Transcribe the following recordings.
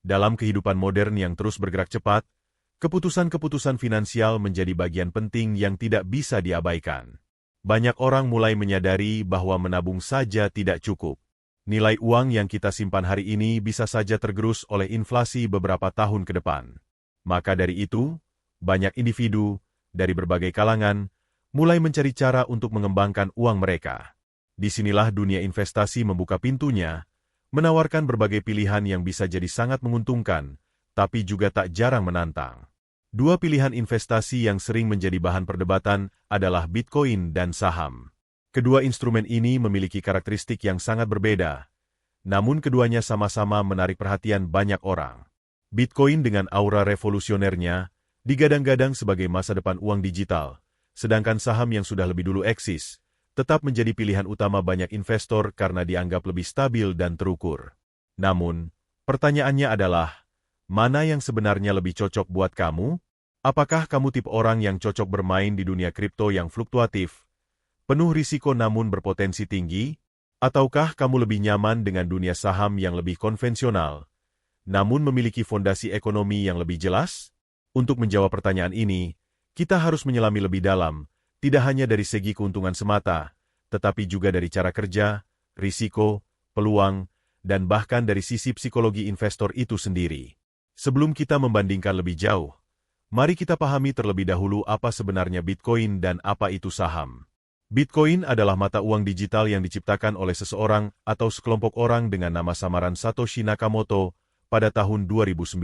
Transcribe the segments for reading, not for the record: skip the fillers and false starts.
Dalam kehidupan modern yang terus bergerak cepat, keputusan-keputusan finansial menjadi bagian penting yang tidak bisa diabaikan. Banyak orang mulai menyadari bahwa menabung saja tidak cukup. Nilai uang yang kita simpan hari ini bisa saja tergerus oleh inflasi beberapa tahun ke depan. Maka dari itu, banyak individu, dari berbagai kalangan, mulai mencari cara untuk mengembangkan uang mereka. Disinilah dunia investasi membuka pintunya, menawarkan berbagai pilihan yang bisa jadi sangat menguntungkan, tapi juga tak jarang menantang. Dua pilihan investasi yang sering menjadi bahan perdebatan adalah Bitcoin dan saham. Kedua instrumen ini memiliki karakteristik yang sangat berbeda, namun keduanya sama-sama menarik perhatian banyak orang. Bitcoin dengan aura revolusionernya digadang-gadang sebagai masa depan uang digital, sedangkan saham yang sudah lebih dulu eksis tetap menjadi pilihan utama banyak investor karena dianggap lebih stabil dan terukur. Namun, pertanyaannya adalah, mana yang sebenarnya lebih cocok buat kamu? Apakah kamu tipe orang yang cocok bermain di dunia kripto yang fluktuatif, penuh risiko namun berpotensi tinggi? Ataukah kamu lebih nyaman dengan dunia saham yang lebih konvensional, namun memiliki fondasi ekonomi yang lebih jelas? Untuk menjawab pertanyaan ini, kita harus menyelami lebih dalam, tidak hanya dari segi keuntungan semata, tetapi juga dari cara kerja, risiko, peluang, dan bahkan dari sisi psikologi investor itu sendiri. Sebelum kita membandingkan lebih jauh, mari kita pahami terlebih dahulu apa sebenarnya Bitcoin dan apa itu saham. Bitcoin adalah mata uang digital yang diciptakan oleh seseorang atau sekelompok orang dengan nama samaran Satoshi Nakamoto pada tahun 2009.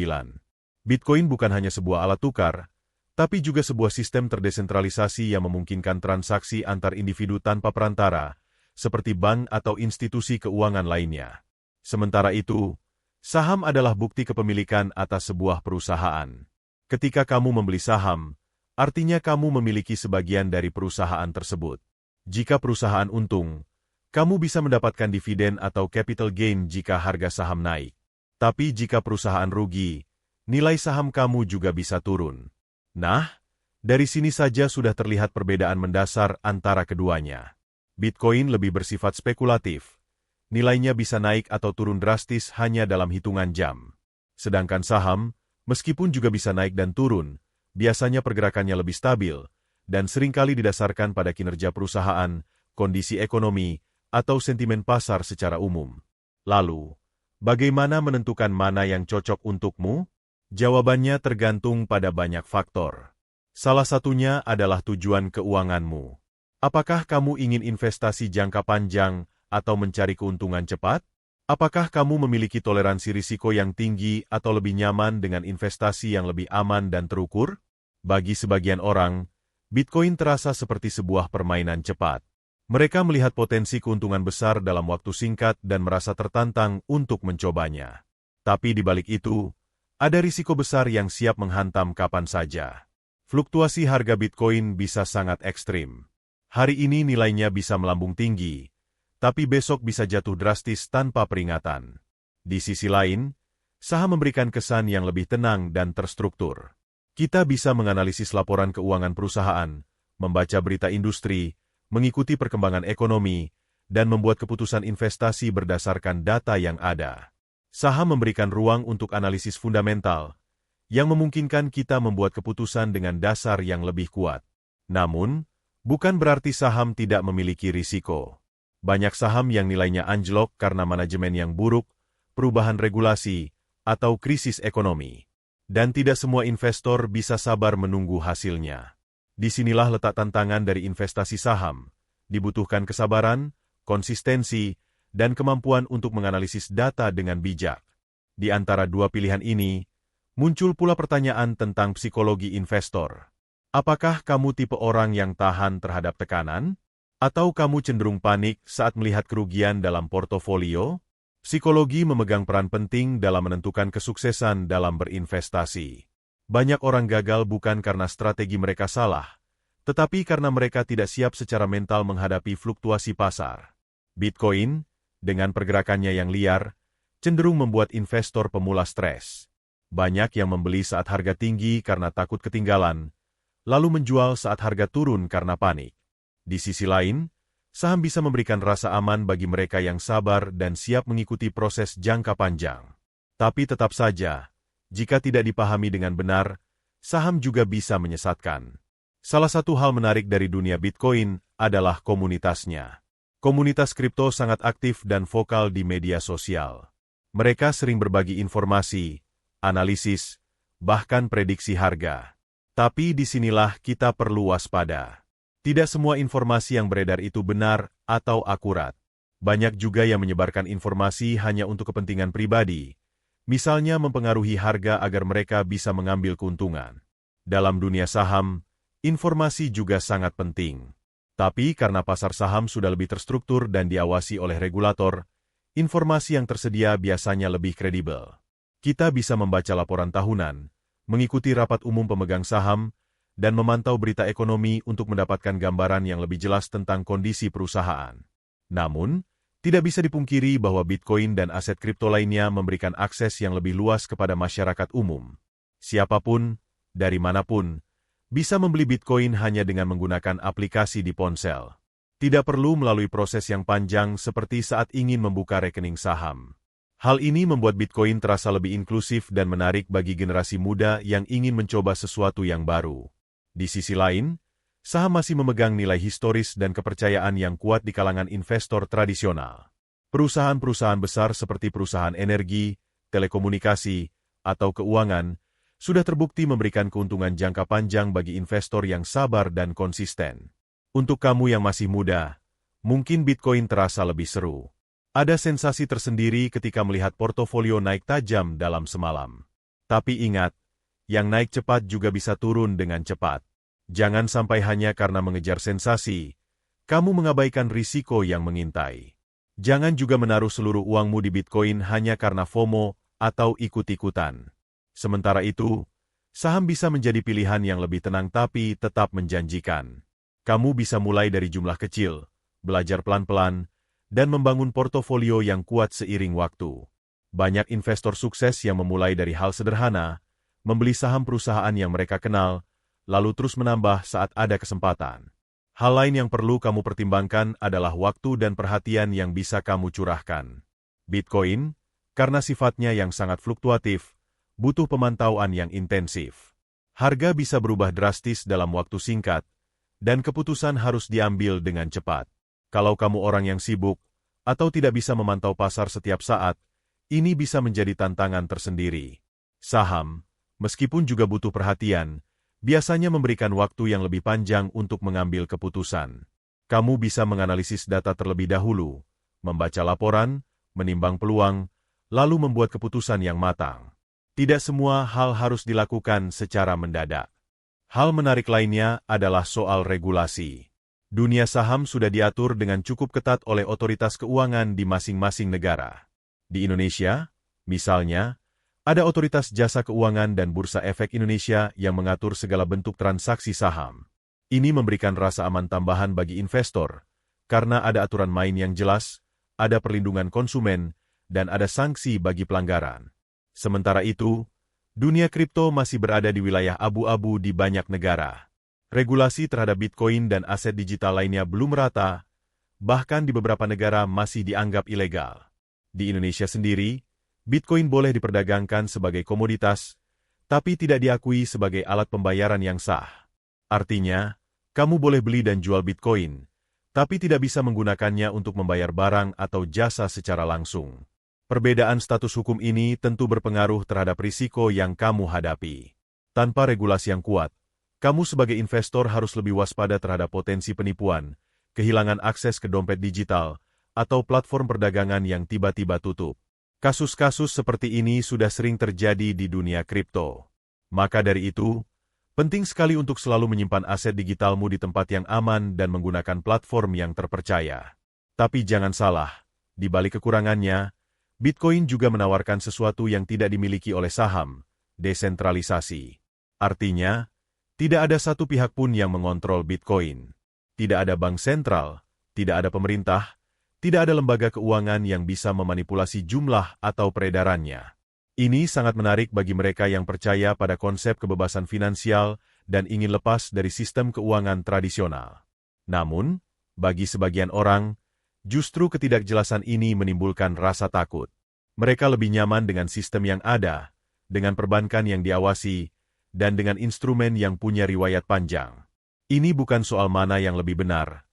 Bitcoin bukan hanya sebuah alat tukar, tapi juga sebuah sistem terdesentralisasi yang memungkinkan transaksi antar individu tanpa perantara, seperti bank atau institusi keuangan lainnya. Sementara itu, saham adalah bukti kepemilikan atas sebuah perusahaan. Ketika kamu membeli saham, artinya kamu memiliki sebagian dari perusahaan tersebut. Jika perusahaan untung, kamu bisa mendapatkan dividen atau capital gain jika harga saham naik. Tapi jika perusahaan rugi, nilai saham kamu juga bisa turun. Nah, dari sini saja sudah terlihat perbedaan mendasar antara keduanya. Bitcoin lebih bersifat spekulatif. Nilainya bisa naik atau turun drastis hanya dalam hitungan jam. Sedangkan saham, meskipun juga bisa naik dan turun, biasanya pergerakannya lebih stabil, dan seringkali didasarkan pada kinerja perusahaan, kondisi ekonomi, atau sentimen pasar secara umum. Lalu, bagaimana menentukan mana yang cocok untukmu? Jawabannya tergantung pada banyak faktor. Salah satunya adalah tujuan keuanganmu. Apakah kamu ingin investasi jangka panjang atau mencari keuntungan cepat? Apakah kamu memiliki toleransi risiko yang tinggi atau lebih nyaman dengan investasi yang lebih aman dan terukur? Bagi sebagian orang, Bitcoin terasa seperti sebuah permainan cepat. Mereka melihat potensi keuntungan besar dalam waktu singkat dan merasa tertantang untuk mencobanya. Tapi di balik itu, ada risiko besar yang siap menghantam kapan saja. Fluktuasi harga Bitcoin bisa sangat ekstrim. Hari ini nilainya bisa melambung tinggi, tapi besok bisa jatuh drastis tanpa peringatan. Di sisi lain, saham memberikan kesan yang lebih tenang dan terstruktur. Kita bisa menganalisis laporan keuangan perusahaan, membaca berita industri, mengikuti perkembangan ekonomi, dan membuat keputusan investasi berdasarkan data yang ada. Saham memberikan ruang untuk analisis fundamental, yang memungkinkan kita membuat keputusan dengan dasar yang lebih kuat. Namun, bukan berarti saham tidak memiliki risiko. Banyak saham yang nilainya anjlok karena manajemen yang buruk, perubahan regulasi, atau krisis ekonomi. Dan tidak semua investor bisa sabar menunggu hasilnya. Disinilah letak tantangan dari investasi saham. Dibutuhkan kesabaran, konsistensi, dan kemampuan untuk menganalisis data dengan bijak. Di antara dua pilihan ini, muncul pula pertanyaan tentang psikologi investor. Apakah kamu tipe orang yang tahan terhadap tekanan? Atau kamu cenderung panik saat melihat kerugian dalam portofolio? Psikologi memegang peran penting dalam menentukan kesuksesan dalam berinvestasi. Banyak orang gagal bukan karena strategi mereka salah, tetapi karena mereka tidak siap secara mental menghadapi fluktuasi pasar. Bitcoin, dengan pergerakannya yang liar, cenderung membuat investor pemula stres. Banyak yang membeli saat harga tinggi karena takut ketinggalan, lalu menjual saat harga turun karena panik. Di sisi lain, saham bisa memberikan rasa aman bagi mereka yang sabar dan siap mengikuti proses jangka panjang. Tapi tetap saja, jika tidak dipahami dengan benar, saham juga bisa menyesatkan. Salah satu hal menarik dari dunia Bitcoin adalah komunitasnya. Komunitas kripto sangat aktif dan vokal di media sosial. Mereka sering berbagi informasi, analisis, bahkan prediksi harga. Tapi disinilah kita perlu waspada. Tidak semua informasi yang beredar itu benar atau akurat. Banyak juga yang menyebarkan informasi hanya untuk kepentingan pribadi, misalnya mempengaruhi harga agar mereka bisa mengambil keuntungan. Dalam dunia saham, informasi juga sangat penting. Tapi karena pasar saham sudah lebih terstruktur dan diawasi oleh regulator, informasi yang tersedia biasanya lebih kredibel. Kita bisa membaca laporan tahunan, mengikuti rapat umum pemegang saham, dan memantau berita ekonomi untuk mendapatkan gambaran yang lebih jelas tentang kondisi perusahaan. Namun, tidak bisa dipungkiri bahwa Bitcoin dan aset kripto lainnya memberikan akses yang lebih luas kepada masyarakat umum. Siapapun, dari manapun, bisa membeli Bitcoin hanya dengan menggunakan aplikasi di ponsel. Tidak perlu melalui proses yang panjang seperti saat ingin membuka rekening saham. Hal ini membuat Bitcoin terasa lebih inklusif dan menarik bagi generasi muda yang ingin mencoba sesuatu yang baru. Di sisi lain, saham masih memegang nilai historis dan kepercayaan yang kuat di kalangan investor tradisional. Perusahaan-perusahaan besar seperti perusahaan energi, telekomunikasi, atau keuangan sudah terbukti memberikan keuntungan jangka panjang bagi investor yang sabar dan konsisten. Untuk kamu yang masih muda, mungkin Bitcoin terasa lebih seru. Ada sensasi tersendiri ketika melihat portofolio naik tajam dalam semalam. Tapi ingat, yang naik cepat juga bisa turun dengan cepat. Jangan sampai hanya karena mengejar sensasi, kamu mengabaikan risiko yang mengintai. Jangan juga menaruh seluruh uangmu di Bitcoin hanya karena FOMO atau ikut-ikutan. Sementara itu, saham bisa menjadi pilihan yang lebih tenang tapi tetap menjanjikan. Kamu bisa mulai dari jumlah kecil, belajar pelan-pelan, dan membangun portofolio yang kuat seiring waktu. Banyak investor sukses yang memulai dari hal sederhana, membeli saham perusahaan yang mereka kenal, lalu terus menambah saat ada kesempatan. Hal lain yang perlu kamu pertimbangkan adalah waktu dan perhatian yang bisa kamu curahkan. Bitcoin, karena sifatnya yang sangat fluktuatif, butuh pemantauan yang intensif. Harga bisa berubah drastis dalam waktu singkat, dan keputusan harus diambil dengan cepat. Kalau kamu orang yang sibuk, atau tidak bisa memantau pasar setiap saat, ini bisa menjadi tantangan tersendiri. Saham, meskipun juga butuh perhatian, biasanya memberikan waktu yang lebih panjang untuk mengambil keputusan. Kamu bisa menganalisis data terlebih dahulu, membaca laporan, menimbang peluang, lalu membuat keputusan yang matang. Tidak semua hal harus dilakukan secara mendadak. Hal menarik lainnya adalah soal regulasi. Dunia saham sudah diatur dengan cukup ketat oleh otoritas keuangan di masing-masing negara. Di Indonesia, misalnya, ada Otoritas Jasa Keuangan dan Bursa Efek Indonesia yang mengatur segala bentuk transaksi saham. Ini memberikan rasa aman tambahan bagi investor, karena ada aturan main yang jelas, ada perlindungan konsumen, dan ada sanksi bagi pelanggaran. Sementara itu, dunia kripto masih berada di wilayah abu-abu di banyak negara. Regulasi terhadap Bitcoin dan aset digital lainnya belum merata, bahkan di beberapa negara masih dianggap ilegal. Di Indonesia sendiri, Bitcoin boleh diperdagangkan sebagai komoditas, tapi tidak diakui sebagai alat pembayaran yang sah. Artinya, kamu boleh beli dan jual Bitcoin, tapi tidak bisa menggunakannya untuk membayar barang atau jasa secara langsung. Perbedaan status hukum ini tentu berpengaruh terhadap risiko yang kamu hadapi. Tanpa regulasi yang kuat, kamu sebagai investor harus lebih waspada terhadap potensi penipuan, kehilangan akses ke dompet digital, atau platform perdagangan yang tiba-tiba tutup. Kasus-kasus seperti ini sudah sering terjadi di dunia kripto. Maka dari itu, penting sekali untuk selalu menyimpan aset digitalmu di tempat yang aman dan menggunakan platform yang terpercaya. Tapi jangan salah, di balik kekurangannya, Bitcoin juga menawarkan sesuatu yang tidak dimiliki oleh saham, desentralisasi. Artinya, tidak ada satu pihak pun yang mengontrol Bitcoin. Tidak ada bank sentral, tidak ada pemerintah, tidak ada lembaga keuangan yang bisa memanipulasi jumlah atau peredarannya. Ini sangat menarik bagi mereka yang percaya pada konsep kebebasan finansial dan ingin lepas dari sistem keuangan tradisional. Namun, bagi sebagian orang, justru ketidakjelasan ini menimbulkan rasa takut. Mereka lebih nyaman dengan sistem yang ada, dengan perbankan yang diawasi, dan dengan instrumen yang punya riwayat panjang. Ini bukan soal mana yang lebih benar,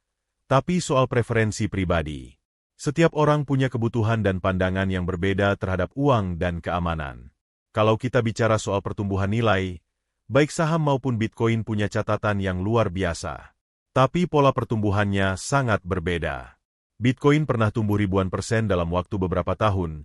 tapi soal preferensi pribadi. Setiap orang punya kebutuhan dan pandangan yang berbeda terhadap uang dan keamanan. Kalau kita bicara soal pertumbuhan nilai, baik saham maupun Bitcoin punya catatan yang luar biasa. Tapi pola pertumbuhannya sangat berbeda. Bitcoin pernah tumbuh ribuan persen dalam waktu beberapa tahun,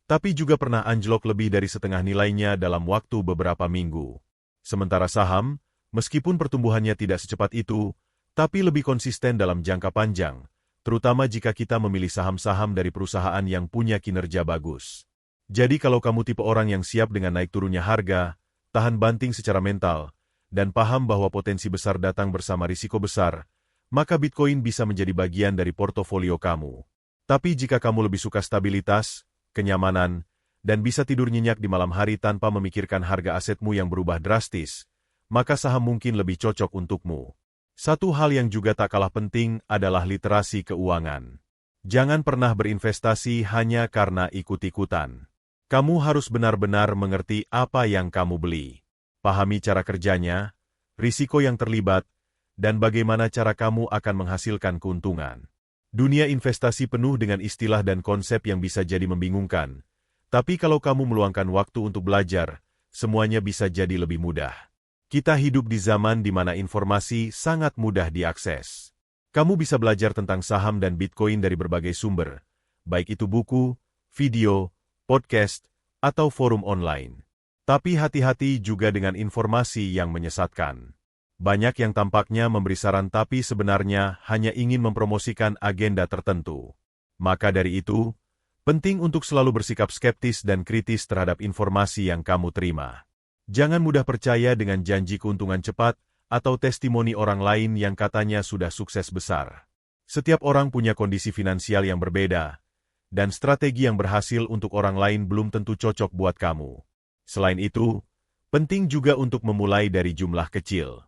tapi juga pernah anjlok lebih dari setengah nilainya dalam waktu beberapa minggu. Sementara saham, meskipun pertumbuhannya tidak secepat itu, tapi lebih konsisten dalam jangka panjang, terutama jika kita memilih saham-saham dari perusahaan yang punya kinerja bagus. Jadi kalau kamu tipe orang yang siap dengan naik turunnya harga, tahan banting secara mental, dan paham bahwa potensi besar datang bersama risiko besar, maka Bitcoin bisa menjadi bagian dari portofolio kamu. Tapi jika kamu lebih suka stabilitas, kenyamanan, dan bisa tidur nyenyak di malam hari tanpa memikirkan harga asetmu yang berubah drastis, maka saham mungkin lebih cocok untukmu. Satu hal yang juga tak kalah penting adalah literasi keuangan. Jangan pernah berinvestasi hanya karena ikut-ikutan. Kamu harus benar-benar mengerti apa yang kamu beli. Pahami cara kerjanya, risiko yang terlibat, dan bagaimana cara kamu akan menghasilkan keuntungan. Dunia investasi penuh dengan istilah dan konsep yang bisa jadi membingungkan. Tapi kalau kamu meluangkan waktu untuk belajar, semuanya bisa jadi lebih mudah. Kita hidup di zaman di mana informasi sangat mudah diakses. Kamu bisa belajar tentang saham dan Bitcoin dari berbagai sumber, baik itu buku, video, podcast, atau forum online. Tapi hati-hati juga dengan informasi yang menyesatkan. Banyak yang tampaknya memberi saran tapi sebenarnya hanya ingin mempromosikan agenda tertentu. Maka dari itu, penting untuk selalu bersikap skeptis dan kritis terhadap informasi yang kamu terima. Jangan mudah percaya dengan janji keuntungan cepat atau testimoni orang lain yang katanya sudah sukses besar. Setiap orang punya kondisi finansial yang berbeda, dan strategi yang berhasil untuk orang lain belum tentu cocok buat kamu. Selain itu, penting juga untuk memulai dari jumlah kecil.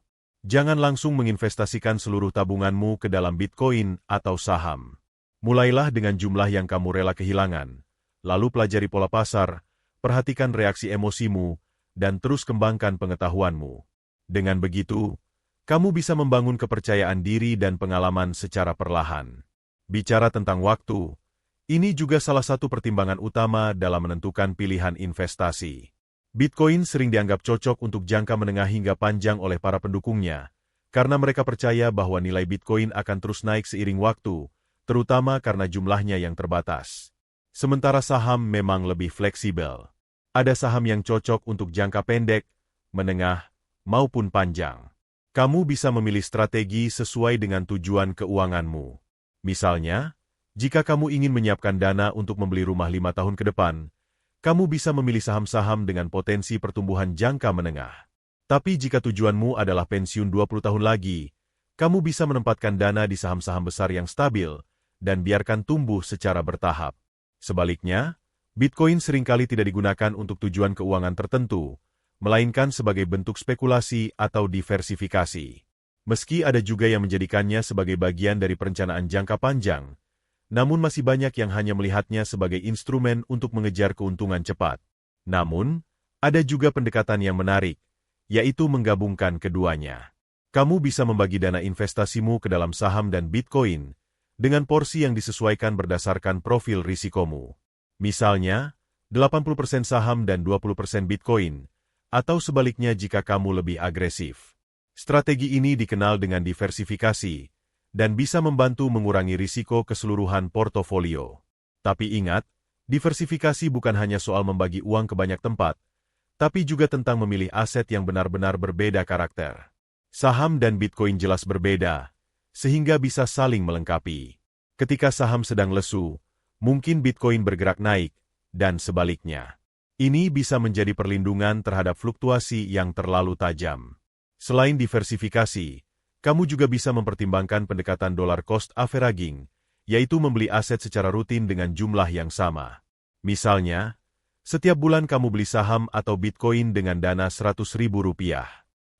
Jangan langsung menginvestasikan seluruh tabunganmu ke dalam Bitcoin atau saham. Mulailah dengan jumlah yang kamu rela kehilangan, lalu pelajari pola pasar, perhatikan reaksi emosimu, dan terus kembangkan pengetahuanmu. Dengan begitu, kamu bisa membangun kepercayaan diri dan pengalaman secara perlahan. Bicara tentang waktu, ini juga salah satu pertimbangan utama dalam menentukan pilihan investasi. Bitcoin sering dianggap cocok untuk jangka menengah hingga panjang oleh para pendukungnya, karena mereka percaya bahwa nilai Bitcoin akan terus naik seiring waktu, terutama karena jumlahnya yang terbatas. Sementara saham memang lebih fleksibel. Ada saham yang cocok untuk jangka pendek, menengah, maupun panjang. Kamu bisa memilih strategi sesuai dengan tujuan keuanganmu. Misalnya, jika kamu ingin menyiapkan dana untuk membeli rumah 5 tahun ke depan, kamu bisa memilih saham-saham dengan potensi pertumbuhan jangka menengah. Tapi jika tujuanmu adalah pensiun 20 tahun lagi, kamu bisa menempatkan dana di saham-saham besar yang stabil dan biarkan tumbuh secara bertahap. Sebaliknya, Bitcoin seringkali tidak digunakan untuk tujuan keuangan tertentu, melainkan sebagai bentuk spekulasi atau diversifikasi. Meski ada juga yang menjadikannya sebagai bagian dari perencanaan jangka panjang, namun masih banyak yang hanya melihatnya sebagai instrumen untuk mengejar keuntungan cepat. Namun, ada juga pendekatan yang menarik, yaitu menggabungkan keduanya. Kamu bisa membagi dana investasimu ke dalam saham dan Bitcoin, dengan porsi yang disesuaikan berdasarkan profil risikomu. Misalnya, 80% saham dan 20% Bitcoin, atau sebaliknya jika kamu lebih agresif. Strategi ini dikenal dengan diversifikasi, dan bisa membantu mengurangi risiko keseluruhan portofolio. Tapi ingat, diversifikasi bukan hanya soal membagi uang ke banyak tempat, tapi juga tentang memilih aset yang benar-benar berbeda karakter. Saham dan Bitcoin jelas berbeda, sehingga bisa saling melengkapi. Ketika saham sedang lesu, mungkin Bitcoin bergerak naik, dan sebaliknya. Ini bisa menjadi perlindungan terhadap fluktuasi yang terlalu tajam. Selain diversifikasi, kamu juga bisa mempertimbangkan pendekatan dollar cost averaging, yaitu membeli aset secara rutin dengan jumlah yang sama. Misalnya, setiap bulan kamu beli saham atau Bitcoin dengan dana Rp100.000.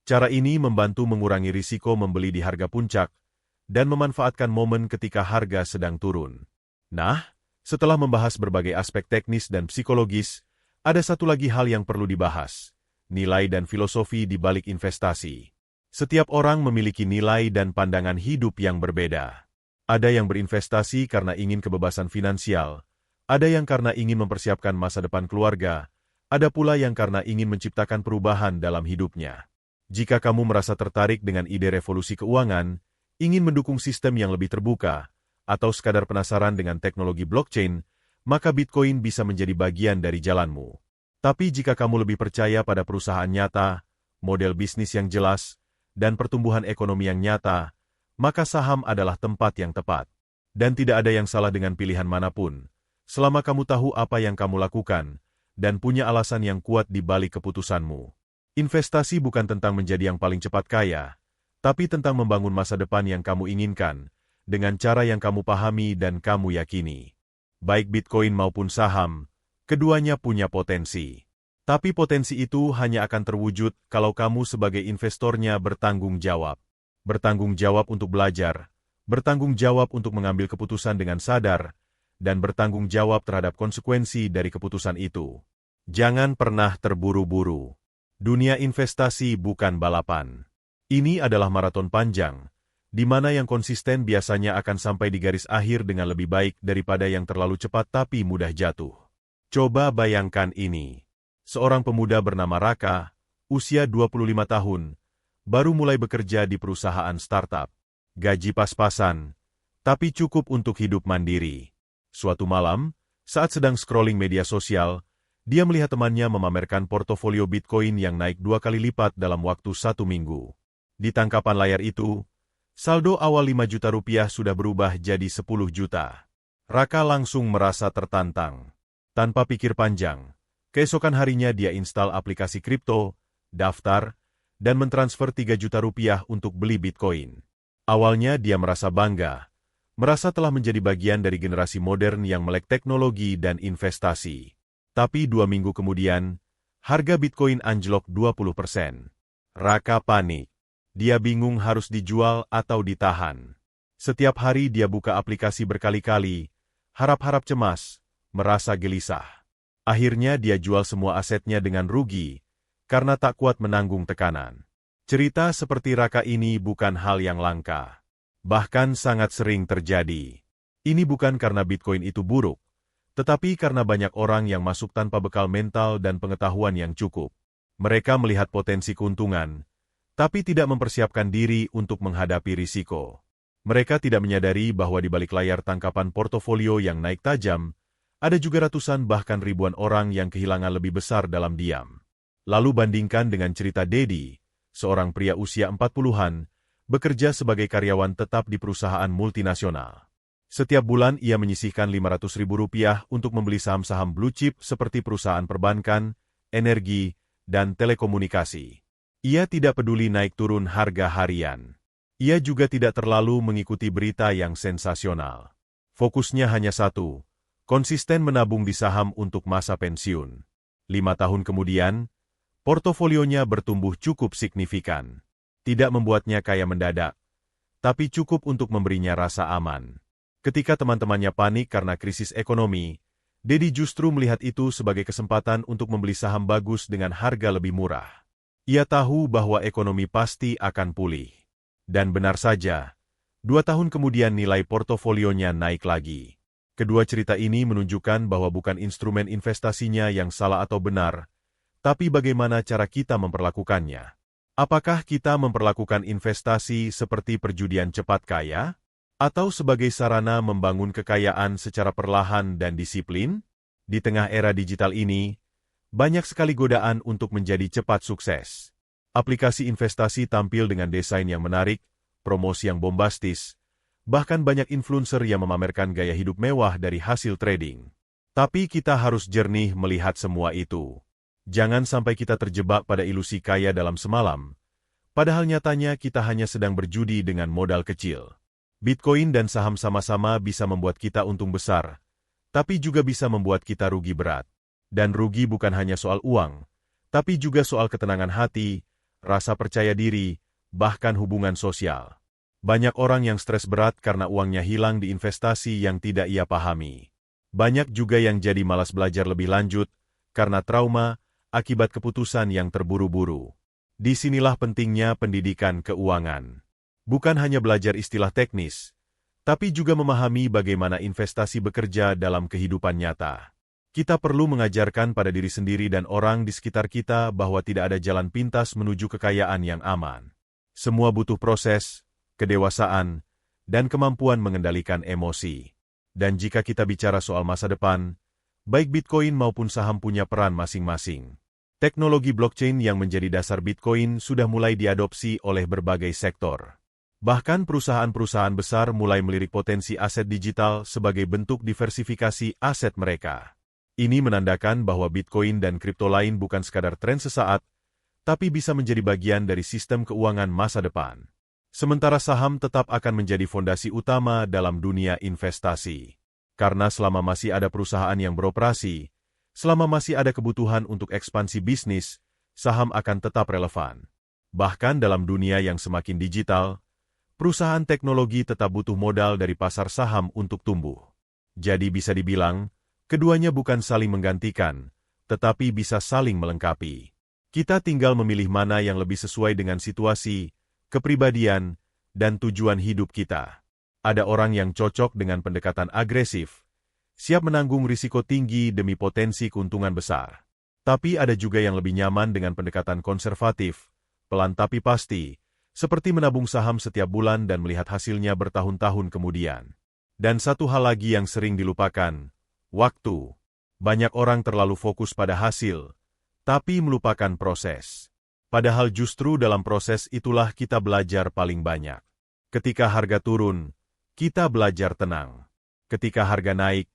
Cara ini membantu mengurangi risiko membeli di harga puncak dan memanfaatkan momen ketika harga sedang turun. Nah, Setelah membahas berbagai aspek teknis dan psikologis, ada satu lagi hal yang perlu dibahas, nilai dan filosofi di balik investasi. Setiap orang memiliki nilai dan pandangan hidup yang berbeda. Ada yang berinvestasi karena ingin kebebasan finansial, ada yang karena ingin mempersiapkan masa depan keluarga, ada pula yang karena ingin menciptakan perubahan dalam hidupnya. Jika kamu merasa tertarik dengan ide revolusi keuangan, ingin mendukung sistem yang lebih terbuka, atau sekadar penasaran dengan teknologi blockchain, maka Bitcoin bisa menjadi bagian dari jalanmu. Tapi jika kamu lebih percaya pada perusahaan nyata, model bisnis yang jelas, dan pertumbuhan ekonomi yang nyata, maka saham adalah tempat yang tepat. Dan tidak ada yang salah dengan pilihan manapun, selama kamu tahu apa yang kamu lakukan, dan punya alasan yang kuat di balik keputusanmu. Investasi bukan tentang menjadi yang paling cepat kaya, tapi tentang membangun masa depan yang kamu inginkan, dengan cara yang kamu pahami dan kamu yakini. Baik Bitcoin maupun saham, keduanya punya potensi. Tapi potensi itu hanya akan terwujud kalau kamu sebagai investornya bertanggung jawab. Bertanggung jawab untuk belajar, bertanggung jawab untuk mengambil keputusan dengan sadar, dan bertanggung jawab terhadap konsekuensi dari keputusan itu. Jangan pernah terburu-buru. Dunia investasi bukan balapan. Ini adalah maraton panjang, di mana yang konsisten biasanya akan sampai di garis akhir dengan lebih baik daripada yang terlalu cepat tapi mudah jatuh. Coba bayangkan ini. Seorang pemuda bernama Raka, usia 25 tahun, baru mulai bekerja di perusahaan startup. Gaji pas-pasan, tapi cukup untuk hidup mandiri. Suatu malam, saat sedang scrolling media sosial, dia melihat temannya memamerkan portofolio Bitcoin yang naik 2 kali lipat dalam waktu 1 minggu. Di tangkapan layar itu, saldo awal 5 juta rupiah sudah berubah jadi 10 juta. Raka langsung merasa tertantang. Tanpa pikir panjang, keesokan harinya dia install aplikasi kripto, daftar, dan mentransfer 3 juta rupiah untuk beli Bitcoin. Awalnya dia merasa bangga, merasa telah menjadi bagian dari generasi modern yang melek teknologi dan investasi. Tapi 2 minggu kemudian, harga Bitcoin anjlok 20%. Raka panik. Dia bingung harus dijual atau ditahan. Setiap hari dia buka aplikasi berkali-kali, harap-harap cemas, merasa gelisah. Akhirnya dia jual semua asetnya dengan rugi, karena tak kuat menanggung tekanan. Cerita seperti Raka ini bukan hal yang langka. Bahkan sangat sering terjadi. Ini bukan karena Bitcoin itu buruk, tetapi karena banyak orang yang masuk tanpa bekal mental dan pengetahuan yang cukup. Mereka melihat potensi keuntungan, tapi tidak mempersiapkan diri untuk menghadapi risiko. Mereka tidak menyadari bahwa di balik layar tangkapan portofolio yang naik tajam, ada juga ratusan bahkan ribuan orang yang kehilangan lebih besar dalam diam. Lalu bandingkan dengan cerita Dedi, seorang pria usia 40-an, bekerja sebagai karyawan tetap di perusahaan multinasional. Setiap bulan ia menyisihkan Rp500.000 untuk membeli saham-saham blue chip seperti perusahaan perbankan, energi, dan telekomunikasi. Ia tidak peduli naik turun harga harian. Ia juga tidak terlalu mengikuti berita yang sensasional. Fokusnya hanya satu, konsisten menabung di saham untuk masa pensiun. 5 tahun kemudian, portofolionya bertumbuh cukup signifikan. Tidak membuatnya kaya mendadak, tapi cukup untuk memberinya rasa aman. Ketika teman-temannya panik karena krisis ekonomi, Dedi justru melihat itu sebagai kesempatan untuk membeli saham bagus dengan harga lebih murah. Ia tahu bahwa ekonomi pasti akan pulih. Dan benar saja, 2 tahun kemudian nilai portofolionya naik lagi. Kedua cerita ini menunjukkan bahwa bukan instrumen investasinya yang salah atau benar, tapi bagaimana cara kita memperlakukannya. Apakah kita memperlakukan investasi seperti perjudian cepat kaya? Atau sebagai sarana membangun kekayaan secara perlahan dan disiplin? Di tengah era digital ini, banyak sekali godaan untuk menjadi cepat sukses. Aplikasi investasi tampil dengan desain yang menarik, promosi yang bombastis, bahkan banyak influencer yang memamerkan gaya hidup mewah dari hasil trading. Tapi kita harus jernih melihat semua itu. Jangan sampai kita terjebak pada ilusi kaya dalam semalam, padahal nyatanya kita hanya sedang berjudi dengan modal kecil. Bitcoin dan saham sama-sama bisa membuat kita untung besar, tapi juga bisa membuat kita rugi berat. Dan rugi bukan hanya soal uang, tapi juga soal ketenangan hati, rasa percaya diri, bahkan hubungan sosial. Banyak orang yang stres berat karena uangnya hilang di investasi yang tidak ia pahami. Banyak juga yang jadi malas belajar lebih lanjut karena trauma akibat keputusan yang terburu-buru. Disinilah pentingnya pendidikan keuangan. Bukan hanya belajar istilah teknis, tapi juga memahami bagaimana investasi bekerja dalam kehidupan nyata. Kita perlu mengajarkan pada diri sendiri dan orang di sekitar kita bahwa tidak ada jalan pintas menuju kekayaan yang aman. Semua butuh proses, kedewasaan, dan kemampuan mengendalikan emosi. Dan jika kita bicara soal masa depan, baik Bitcoin maupun saham punya peran masing-masing. Teknologi blockchain yang menjadi dasar Bitcoin sudah mulai diadopsi oleh berbagai sektor. Bahkan perusahaan-perusahaan besar mulai melirik potensi aset digital sebagai bentuk diversifikasi aset mereka. Ini menandakan bahwa Bitcoin dan kripto lain bukan sekadar tren sesaat, tapi bisa menjadi bagian dari sistem keuangan masa depan. Sementara saham tetap akan menjadi fondasi utama dalam dunia investasi. Karena selama masih ada perusahaan yang beroperasi, selama masih ada kebutuhan untuk ekspansi bisnis, saham akan tetap relevan. Bahkan dalam dunia yang semakin digital, perusahaan teknologi tetap butuh modal dari pasar saham untuk tumbuh. Jadi bisa dibilang, keduanya bukan saling menggantikan, tetapi bisa saling melengkapi. Kita tinggal memilih mana yang lebih sesuai dengan situasi, kepribadian, dan tujuan hidup kita. Ada orang yang cocok dengan pendekatan agresif, siap menanggung risiko tinggi demi potensi keuntungan besar. Tapi ada juga yang lebih nyaman dengan pendekatan konservatif, pelan tapi pasti, seperti menabung saham setiap bulan dan melihat hasilnya bertahun-tahun kemudian. Dan satu hal lagi yang sering dilupakan, waktu. Banyak orang terlalu fokus pada hasil, tapi melupakan proses. Padahal justru dalam proses itulah kita belajar paling banyak. Ketika harga turun, kita belajar tenang. Ketika harga naik,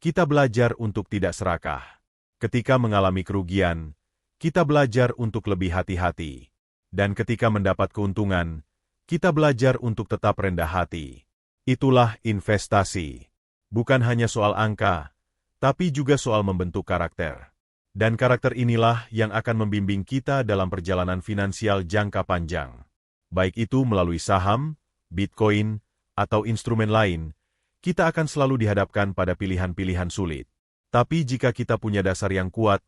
kita belajar untuk tidak serakah. Ketika mengalami kerugian, kita belajar untuk lebih hati-hati. Dan ketika mendapat keuntungan, kita belajar untuk tetap rendah hati. Itulah investasi. Bukan hanya soal angka, tapi juga soal membentuk karakter. Dan karakter inilah yang akan membimbing kita dalam perjalanan finansial jangka panjang. Baik itu melalui saham, Bitcoin, atau instrumen lain, kita akan selalu dihadapkan pada pilihan-pilihan sulit. Tapi jika kita punya dasar yang kuat,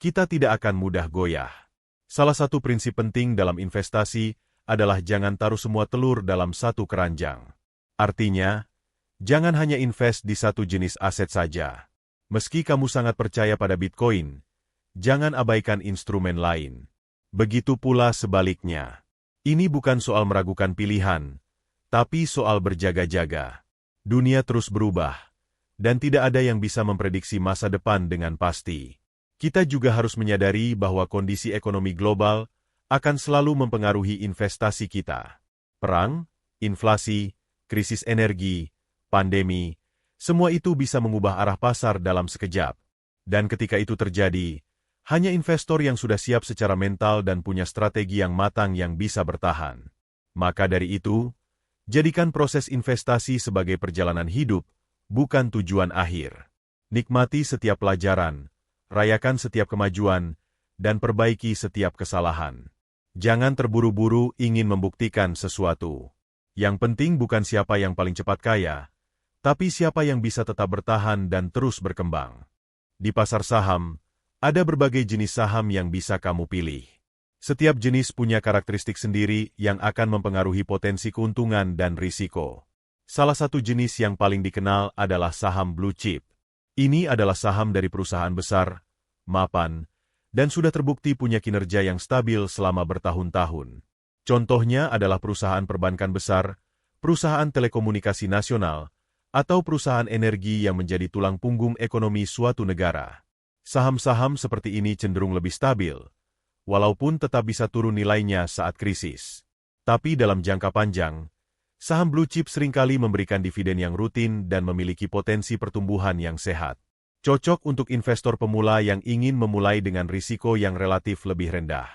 kita tidak akan mudah goyah. Salah satu prinsip penting dalam investasi adalah jangan taruh semua telur dalam satu keranjang. Artinya, jangan hanya invest di satu jenis aset saja. Meski kamu sangat percaya pada Bitcoin, jangan abaikan instrumen lain. Begitu pula sebaliknya. Ini bukan soal meragukan pilihan, tapi soal berjaga-jaga. Dunia terus berubah, dan tidak ada yang bisa memprediksi masa depan dengan pasti. Kita juga harus menyadari bahwa kondisi ekonomi global akan selalu mempengaruhi investasi kita. Perang, inflasi, krisis energi, pandemi, semua itu bisa mengubah arah pasar dalam sekejap. Dan ketika itu terjadi, hanya investor yang sudah siap secara mental dan punya strategi yang matang yang bisa bertahan. Maka dari itu, jadikan proses investasi sebagai perjalanan hidup, bukan tujuan akhir. Nikmati setiap pelajaran, rayakan setiap kemajuan, dan perbaiki setiap kesalahan. Jangan terburu-buru ingin membuktikan sesuatu. Yang penting bukan siapa yang paling cepat kaya, tapi siapa yang bisa tetap bertahan dan terus berkembang. Di pasar saham, ada berbagai jenis saham yang bisa kamu pilih. Setiap jenis punya karakteristik sendiri yang akan mempengaruhi potensi keuntungan dan risiko. Salah satu jenis yang paling dikenal adalah saham blue chip. Ini adalah saham dari perusahaan besar, mapan, dan sudah terbukti punya kinerja yang stabil selama bertahun-tahun. Contohnya adalah perusahaan perbankan besar, perusahaan telekomunikasi nasional, atau perusahaan energi yang menjadi tulang punggung ekonomi suatu negara. Saham-saham seperti ini cenderung lebih stabil, walaupun tetap bisa turun nilainya saat krisis. Tapi dalam jangka panjang, saham blue chip seringkali memberikan dividen yang rutin dan memiliki potensi pertumbuhan yang sehat. Cocok untuk investor pemula yang ingin memulai dengan risiko yang relatif lebih rendah.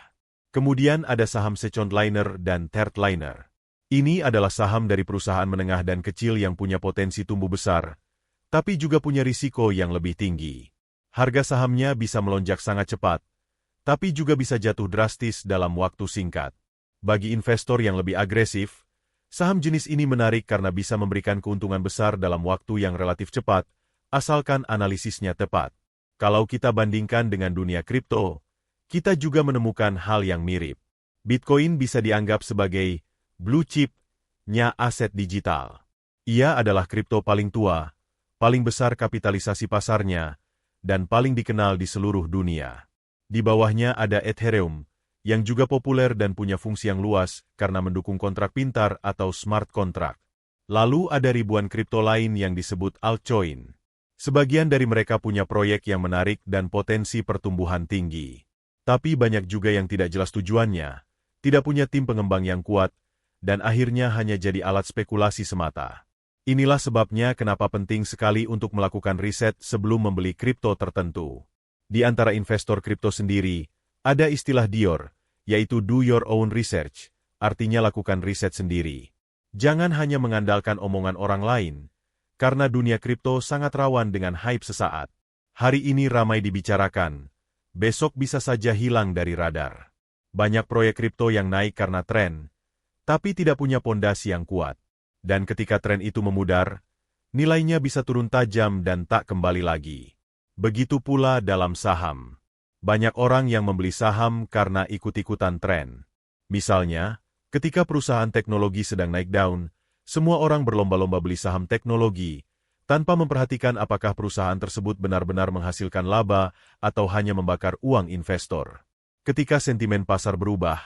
Kemudian ada saham secondliner dan thirdliner. Ini adalah saham dari perusahaan menengah dan kecil yang punya potensi tumbuh besar, tapi juga punya risiko yang lebih tinggi. Harga sahamnya bisa melonjak sangat cepat, tapi juga bisa jatuh drastis dalam waktu singkat. Bagi investor yang lebih agresif, saham jenis ini menarik karena bisa memberikan keuntungan besar dalam waktu yang relatif cepat, asalkan analisisnya tepat. Kalau kita bandingkan dengan dunia kripto, kita juga menemukan hal yang mirip. Bitcoin bisa dianggap sebagai blue chip-nya aset digital. Ia adalah kripto paling tua, paling besar kapitalisasi pasarnya, dan paling dikenal di seluruh dunia. Di bawahnya ada Ethereum, yang juga populer dan punya fungsi yang luas karena mendukung kontrak pintar atau smart contract. Lalu ada ribuan kripto lain yang disebut altcoin. Sebagian dari mereka punya proyek yang menarik dan potensi pertumbuhan tinggi. Tapi banyak juga yang tidak jelas tujuannya, tidak punya tim pengembang yang kuat, dan akhirnya hanya jadi alat spekulasi semata. Inilah sebabnya kenapa penting sekali untuk melakukan riset sebelum membeli kripto tertentu. Di antara investor kripto sendiri, ada istilah DYOR, yaitu Do Your Own Research, artinya lakukan riset sendiri. Jangan hanya mengandalkan omongan orang lain, karena dunia kripto sangat rawan dengan hype sesaat. Hari ini ramai dibicarakan, besok bisa saja hilang dari radar. Banyak proyek kripto yang naik karena tren, tapi tidak punya pondasi yang kuat. Dan ketika tren itu memudar, nilainya bisa turun tajam dan tak kembali lagi. Begitu pula dalam saham. Banyak orang yang membeli saham karena ikut-ikutan tren. Misalnya, ketika perusahaan teknologi sedang naik daun, semua orang berlomba-lomba beli saham teknologi, tanpa memperhatikan apakah perusahaan tersebut benar-benar menghasilkan laba atau hanya membakar uang investor. Ketika sentimen pasar berubah,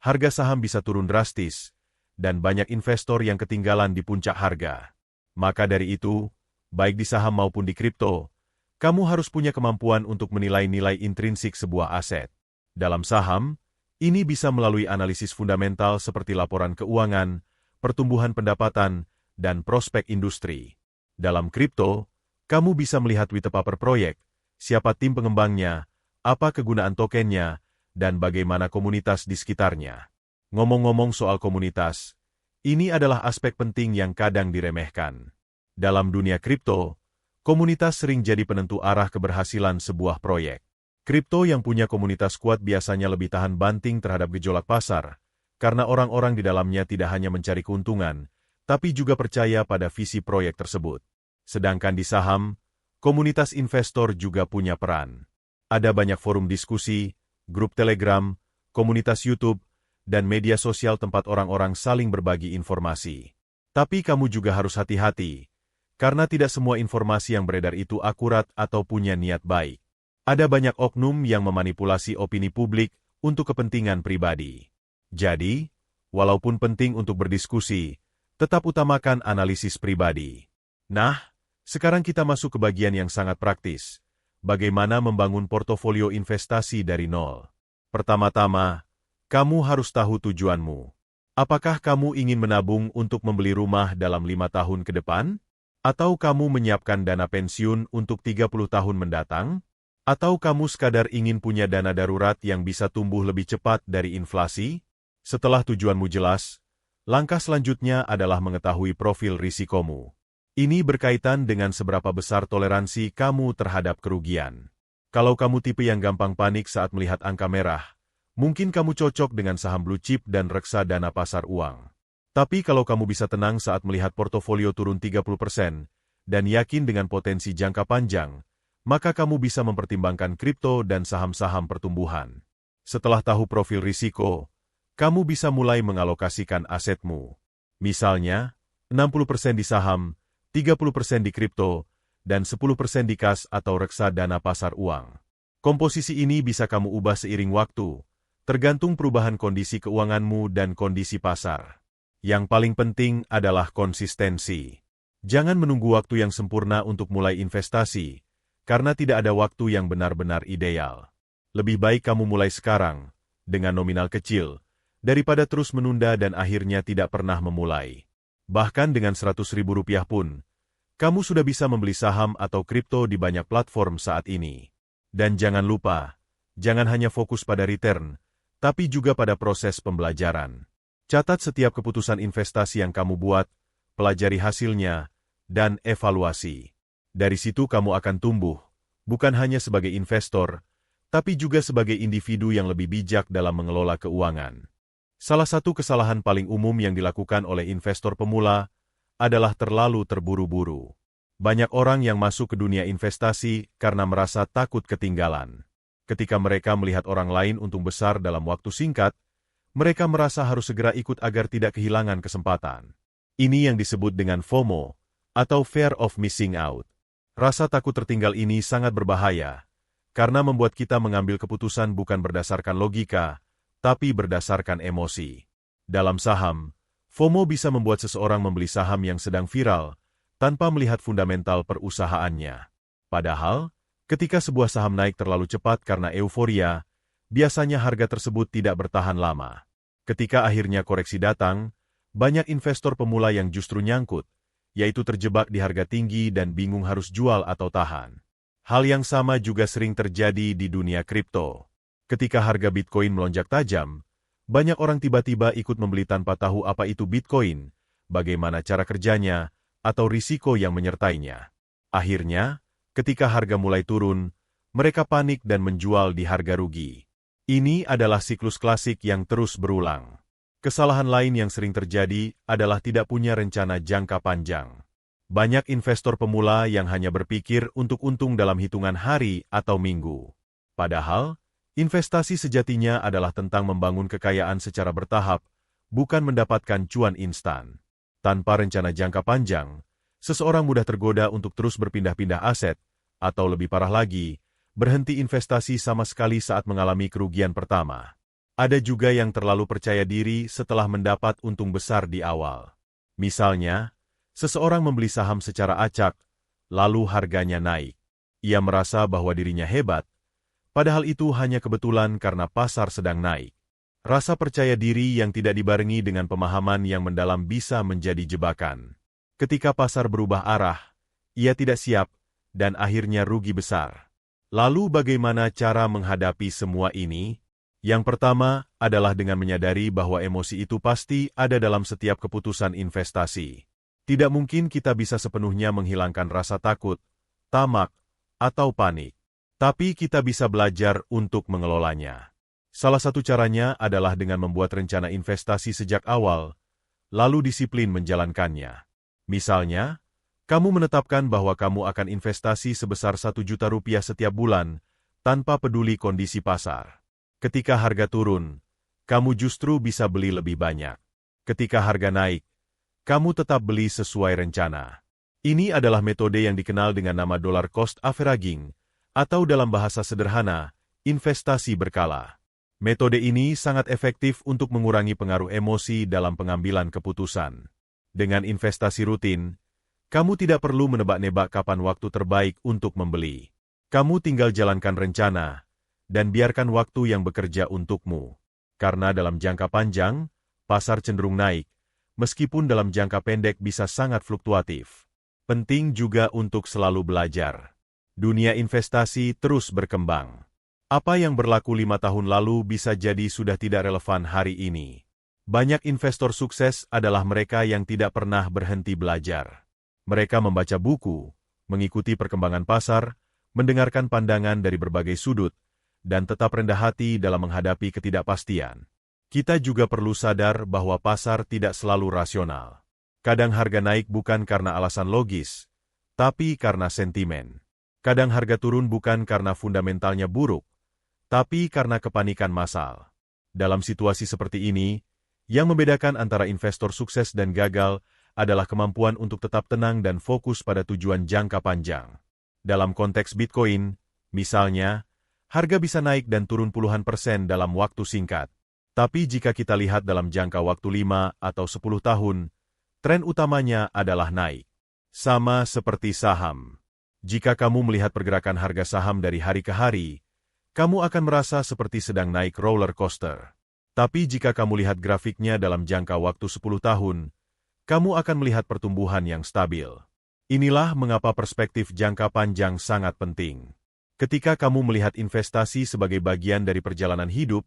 harga saham bisa turun drastis, dan banyak investor yang ketinggalan di puncak harga. Maka dari itu, baik di saham maupun di kripto, kamu harus punya kemampuan untuk menilai nilai intrinsik sebuah aset. Dalam saham, ini bisa melalui analisis fundamental seperti laporan keuangan, pertumbuhan pendapatan, dan prospek industri. Dalam kripto, kamu bisa melihat white paper proyek, siapa tim pengembangnya, apa kegunaan tokennya, dan bagaimana komunitas di sekitarnya. Ngomong-ngomong soal komunitas, ini adalah aspek penting yang kadang diremehkan. Dalam dunia kripto, komunitas sering jadi penentu arah keberhasilan sebuah proyek. Kripto yang punya komunitas kuat biasanya lebih tahan banting terhadap gejolak pasar, karena orang-orang di dalamnya tidak hanya mencari keuntungan, tapi juga percaya pada visi proyek tersebut. Sedangkan di saham, komunitas investor juga punya peran. Ada banyak forum diskusi, grup Telegram, komunitas YouTube, dan media sosial tempat orang-orang saling berbagi informasi. Tapi kamu juga harus hati-hati, karena tidak semua informasi yang beredar itu akurat atau punya niat baik. Ada banyak oknum yang memanipulasi opini publik untuk kepentingan pribadi. Jadi, walaupun penting untuk berdiskusi, tetap utamakan analisis pribadi. Nah, sekarang kita masuk ke bagian yang sangat praktis. Bagaimana membangun portofolio investasi dari nol? Pertama-tama, kamu harus tahu tujuanmu. Apakah kamu ingin menabung untuk membeli rumah dalam 5 tahun ke depan? Atau kamu menyiapkan dana pensiun untuk 30 tahun mendatang? Atau kamu sekadar ingin punya dana darurat yang bisa tumbuh lebih cepat dari inflasi? Setelah tujuanmu jelas, langkah selanjutnya adalah mengetahui profil risikomu. Ini berkaitan dengan seberapa besar toleransi kamu terhadap kerugian. Kalau kamu tipe yang gampang panik saat melihat angka merah, mungkin kamu cocok dengan saham blue chip dan reksadana pasar uang. Tapi kalau kamu bisa tenang saat melihat portofolio turun 30% dan yakin dengan potensi jangka panjang, maka kamu bisa mempertimbangkan kripto dan saham-saham pertumbuhan. Setelah tahu profil risiko, kamu bisa mulai mengalokasikan asetmu. Misalnya, 60% di saham, 30% di kripto, dan 10% di kas atau reksadana pasar uang. Komposisi ini bisa kamu ubah seiring waktu, tergantung perubahan kondisi keuanganmu dan kondisi pasar. Yang paling penting adalah konsistensi. Jangan menunggu waktu yang sempurna untuk mulai investasi, karena tidak ada waktu yang benar-benar ideal. Lebih baik kamu mulai sekarang, dengan nominal kecil, daripada terus menunda dan akhirnya tidak pernah memulai. Bahkan dengan Rp100.000 pun, kamu sudah bisa membeli saham atau kripto di banyak platform saat ini. Dan jangan lupa, jangan hanya fokus pada return, tapi juga pada proses pembelajaran. Catat setiap keputusan investasi yang kamu buat, pelajari hasilnya, dan evaluasi. Dari situ kamu akan tumbuh, bukan hanya sebagai investor, tapi juga sebagai individu yang lebih bijak dalam mengelola keuangan. Salah satu kesalahan paling umum yang dilakukan oleh investor pemula adalah terlalu terburu-buru. Banyak orang yang masuk ke dunia investasi karena merasa takut ketinggalan. Ketika mereka melihat orang lain untung besar dalam waktu singkat, mereka merasa harus segera ikut agar tidak kehilangan kesempatan. Ini yang disebut dengan FOMO, atau Fear of Missing Out. Rasa takut tertinggal ini sangat berbahaya, karena membuat kita mengambil keputusan bukan berdasarkan logika, tapi berdasarkan emosi. Dalam saham, FOMO bisa membuat seseorang membeli saham yang sedang viral, tanpa melihat fundamental perusahaannya. Padahal, ketika sebuah saham naik terlalu cepat karena euforia, biasanya harga tersebut tidak bertahan lama. Ketika akhirnya koreksi datang, banyak investor pemula yang justru nyangkut, yaitu terjebak di harga tinggi dan bingung harus jual atau tahan. Hal yang sama juga sering terjadi di dunia kripto. Ketika harga Bitcoin melonjak tajam, banyak orang tiba-tiba ikut membeli tanpa tahu apa itu Bitcoin, bagaimana cara kerjanya, atau risiko yang menyertainya. Akhirnya, ketika harga mulai turun, mereka panik dan menjual di harga rugi. Ini adalah siklus klasik yang terus berulang. Kesalahan lain yang sering terjadi adalah tidak punya rencana jangka panjang. Banyak investor pemula yang hanya berpikir untuk untung dalam hitungan hari atau minggu. Padahal, investasi sejatinya adalah tentang membangun kekayaan secara bertahap, bukan mendapatkan cuan instan. Tanpa rencana jangka panjang, seseorang mudah tergoda untuk terus berpindah-pindah aset, atau lebih parah lagi, berhenti investasi sama sekali saat mengalami kerugian pertama. Ada juga yang terlalu percaya diri setelah mendapat untung besar di awal. Misalnya, seseorang membeli saham secara acak, lalu harganya naik. Ia merasa bahwa dirinya hebat, padahal itu hanya kebetulan karena pasar sedang naik. Rasa percaya diri yang tidak dibarengi dengan pemahaman yang mendalam bisa menjadi jebakan. Ketika pasar berubah arah, ia tidak siap, dan akhirnya rugi besar. Lalu bagaimana cara menghadapi semua ini? Yang pertama adalah dengan menyadari bahwa emosi itu pasti ada dalam setiap keputusan investasi. Tidak mungkin kita bisa sepenuhnya menghilangkan rasa takut, tamak, atau panik. Tapi kita bisa belajar untuk mengelolanya. Salah satu caranya adalah dengan membuat rencana investasi sejak awal, lalu disiplin menjalankannya. Misalnya, kamu menetapkan bahwa kamu akan investasi sebesar Rp1.000.000 setiap bulan, tanpa peduli kondisi pasar. Ketika harga turun, kamu justru bisa beli lebih banyak. Ketika harga naik, kamu tetap beli sesuai rencana. Ini adalah metode yang dikenal dengan nama dollar cost averaging, atau dalam bahasa sederhana, investasi berkala. Metode ini sangat efektif untuk mengurangi pengaruh emosi dalam pengambilan keputusan. Dengan investasi rutin, kamu tidak perlu menebak-nebak kapan waktu terbaik untuk membeli. Kamu tinggal jalankan rencana, dan biarkan waktu yang bekerja untukmu. Karena dalam jangka panjang, pasar cenderung naik, meskipun dalam jangka pendek bisa sangat fluktuatif. Penting juga untuk selalu belajar. Dunia investasi terus berkembang. Apa yang berlaku 5 tahun lalu bisa jadi sudah tidak relevan hari ini. Banyak investor sukses adalah mereka yang tidak pernah berhenti belajar. Mereka membaca buku, mengikuti perkembangan pasar, mendengarkan pandangan dari berbagai sudut, dan tetap rendah hati dalam menghadapi ketidakpastian. Kita juga perlu sadar bahwa pasar tidak selalu rasional. Kadang harga naik bukan karena alasan logis, tapi karena sentimen. Kadang harga turun bukan karena fundamentalnya buruk, tapi karena kepanikan massal. Dalam situasi seperti ini, yang membedakan antara investor sukses dan gagal adalah kemampuan untuk tetap tenang dan fokus pada tujuan jangka panjang. Dalam konteks Bitcoin, misalnya, harga bisa naik dan turun puluhan persen dalam waktu singkat. Tapi jika kita lihat dalam jangka waktu 5 atau 10 tahun, tren utamanya adalah naik. Sama seperti saham. Jika kamu melihat pergerakan harga saham dari hari ke hari, kamu akan merasa seperti sedang naik roller coaster. Tapi jika kamu lihat grafiknya dalam jangka waktu 10 tahun, kamu akan melihat pertumbuhan yang stabil. Inilah mengapa perspektif jangka panjang sangat penting. Ketika kamu melihat investasi sebagai bagian dari perjalanan hidup,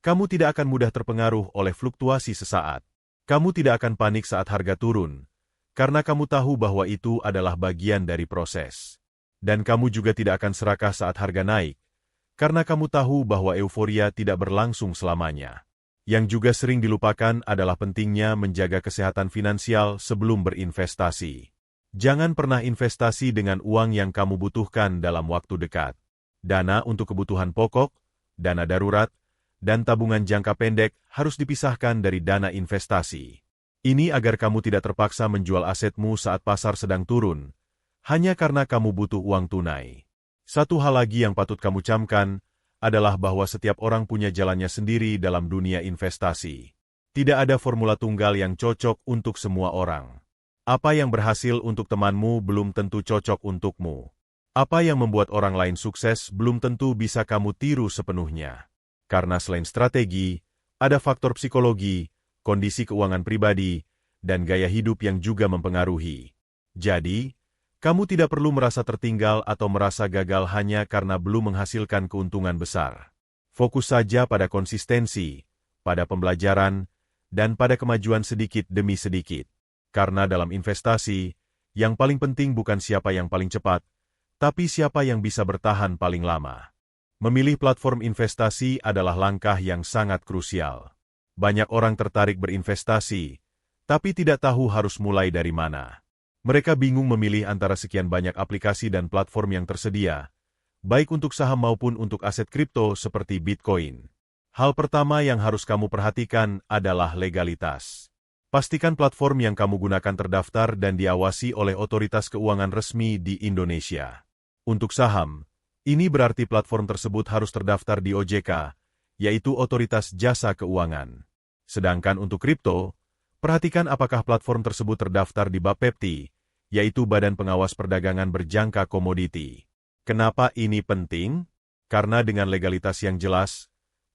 kamu tidak akan mudah terpengaruh oleh fluktuasi sesaat. Kamu tidak akan panik saat harga turun, karena kamu tahu bahwa itu adalah bagian dari proses. Dan kamu juga tidak akan serakah saat harga naik, karena kamu tahu bahwa euforia tidak berlangsung selamanya. Yang juga sering dilupakan adalah pentingnya menjaga kesehatan finansial sebelum berinvestasi. Jangan pernah investasi dengan uang yang kamu butuhkan dalam waktu dekat. Dana untuk kebutuhan pokok, dana darurat, dan tabungan jangka pendek harus dipisahkan dari dana investasi. Ini agar kamu tidak terpaksa menjual asetmu saat pasar sedang turun, hanya karena kamu butuh uang tunai. Satu hal lagi yang patut kamu camkan adalah bahwa setiap orang punya jalannya sendiri dalam dunia investasi. Tidak ada formula tunggal yang cocok untuk semua orang. Apa yang berhasil untuk temanmu belum tentu cocok untukmu. Apa yang membuat orang lain sukses belum tentu bisa kamu tiru sepenuhnya. Karena selain strategi, ada faktor psikologi, kondisi keuangan pribadi, dan gaya hidup yang juga mempengaruhi. Jadi, kamu tidak perlu merasa tertinggal atau merasa gagal hanya karena belum menghasilkan keuntungan besar. Fokus saja pada konsistensi, pada pembelajaran, dan pada kemajuan sedikit demi sedikit. Karena dalam investasi, yang paling penting bukan siapa yang paling cepat, tapi siapa yang bisa bertahan paling lama. Memilih platform investasi adalah langkah yang sangat krusial. Banyak orang tertarik berinvestasi, tapi tidak tahu harus mulai dari mana. Mereka bingung memilih antara sekian banyak aplikasi dan platform yang tersedia, baik untuk saham maupun untuk aset kripto seperti Bitcoin. Hal pertama yang harus kamu perhatikan adalah legalitas. Pastikan platform yang kamu gunakan terdaftar dan diawasi oleh otoritas keuangan resmi di Indonesia. Untuk saham, ini berarti platform tersebut harus terdaftar di OJK, yaitu Otoritas Jasa Keuangan. Sedangkan untuk kripto, perhatikan apakah platform tersebut terdaftar di Bapepti, yaitu Badan Pengawas Perdagangan Berjangka Komoditi. Kenapa ini penting? Karena dengan legalitas yang jelas,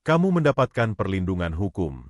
kamu mendapatkan perlindungan hukum.